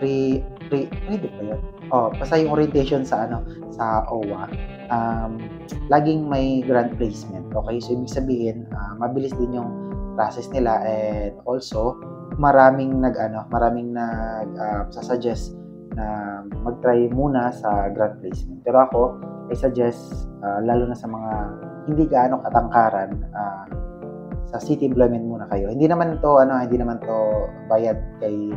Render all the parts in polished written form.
pwede ba yun? Basta yung orientation sa sa OWA, laging may grant placement. Okay, so ibig sabihin, mabilis din yung process nila, and also maraming sasuggest na mag-try muna sa grant placement. Pero ako, I suggest, lalo na sa mga hindi gaano katangkaran, sa city employment muna kayo. Hindi naman to bayad kay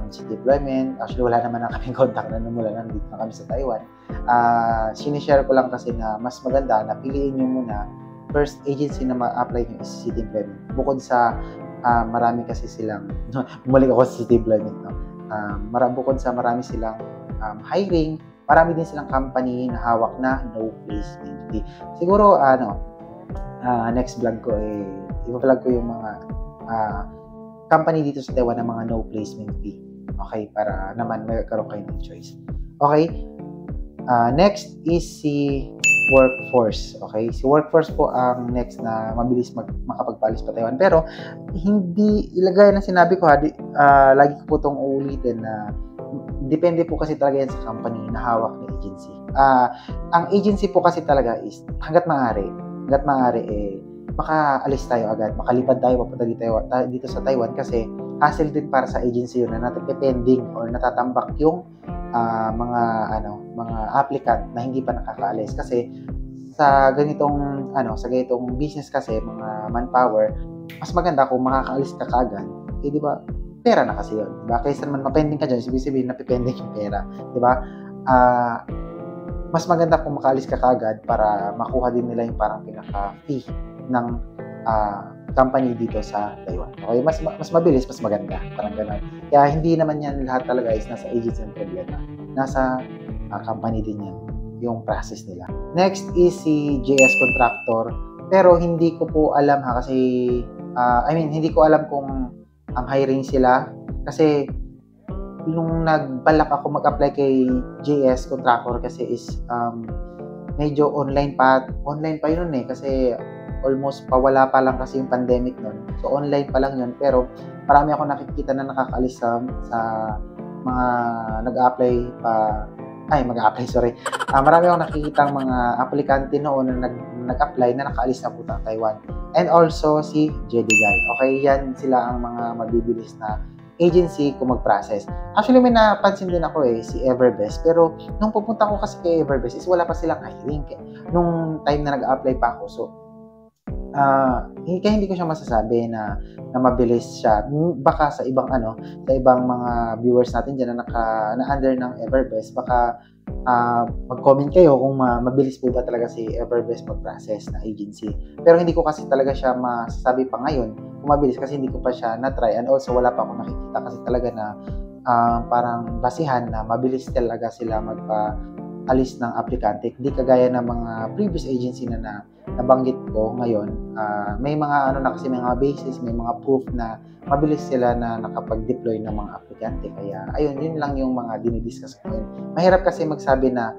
city employment. Actually, wala naman na kaming contact na mula nandito na kami sa Taiwan. Sinishare ko lang kasi na mas maganda na piliin nyo muna first agency na ma-apply nyo is city employment. Bukod sa marami kasi silang bumalik ako sa city employment, no? Bukod sa marami silang hiring, marami din silang company na hawak na no placement fee. Siguro next vlog ko i-vlog ko yung mga company dito sa Taiwan ng mga no placement fee. Okay, para naman magkaroon kayo ng choice. Okay, next is si workforce. Okay, si workforce po ang next na mabilis makapagpalis pa Taiwan. Pero hindi ilagay na sinabi ko, lagi ko po itong uulitin na depende po kasi talaga yan sa company na hawak ng agency. Ang agency po kasi talaga is hanggat maaari makaalis tayo agad, makalipad tayo papunta dito sa Taiwan, kasi hassle din para sa agency yun na natipending or natatambak yung mga applicant na hindi pa nakakaalis. Kasi sa ganitong business kasi, mga manpower, mas maganda kung makakaalis ka kaagad, di ba? Pera na kasi yun, di ba? Kaysa naman mapending ka dyan, ibig sabihin na pipending yung pera, di ba? Mas maganda kung makaalis ka kaagad para makuha din nila yung parang pinaka-fee ng company dito sa Taiwan. Okay, mas mabilis, mas maganda, parang gano'n. Kaya hindi naman yan lahat talaga is nasa agency ang problema. Nasa company din yan, yung process nila. Next is si JS Contractor. Pero hindi ko po alam kasi hindi ko alam kung ang hiring sila, kasi nung nagbalak ako mag-apply kay JS Contractor kasi is medyo online pa yun kasi almost pawala pa lang kasi yung pandemic nun. So online pa lang yun, pero marami ako nakikita na nakakaalis sa mga marami ako nakikita mga aplikante noon na nag-apply na nakaalis na putang Taiwan. And also si JDGuy. Okay, yan sila ang mga mabibilis na agency kung mag-process. Actually, may napansin din ako si Everbest. Pero nung pupunta ko kasi kay Everbest is wala pa silang hiring. Nung time na nag-apply pa ako. So kaya hindi ko siya masasabi na mabilis siya. Baka sa ibang mga viewers natin dyan na under ng Everbest, baka mag-comment kayo kung mabilis po ba talaga si Everbest mag-process na agency. Pero hindi ko kasi talaga siya masasabi pa ngayon kung mabilis, kasi hindi ko pa siya na-try, and also wala pa akong nakikita kasi talaga na parang basihan na mabilis talaga sila magpa-alis ng aplikante. Hindi kagaya ng mga previous agency na nabanggit ko ngayon. May mga kasi may mga basis, may mga proof na mabilis sila na nakapag-deploy ng mga aplikante. Kaya ayun, yun lang yung mga dinidiscuss ko ngayon. Mahirap kasi magsabi na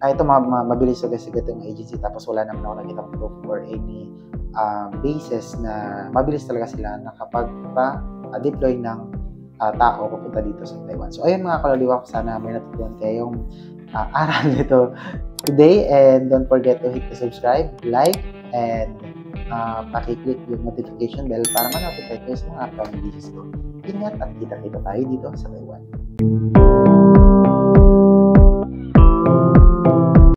ito mabilis agad yung agency, tapos wala naman ako nakita proof or any basis na mabilis talaga sila nakapag-deploy ng tao papunta dito sa Taiwan. So ayun mga kalaliwa, sana may natutunan kayong aral nito today, and don't forget to hit the subscribe, like, and paki-click yung notification bell para ma-notify kayo sa mga upcoming videos ko. Ingat at kita-kita tayo dito sa Taiwan.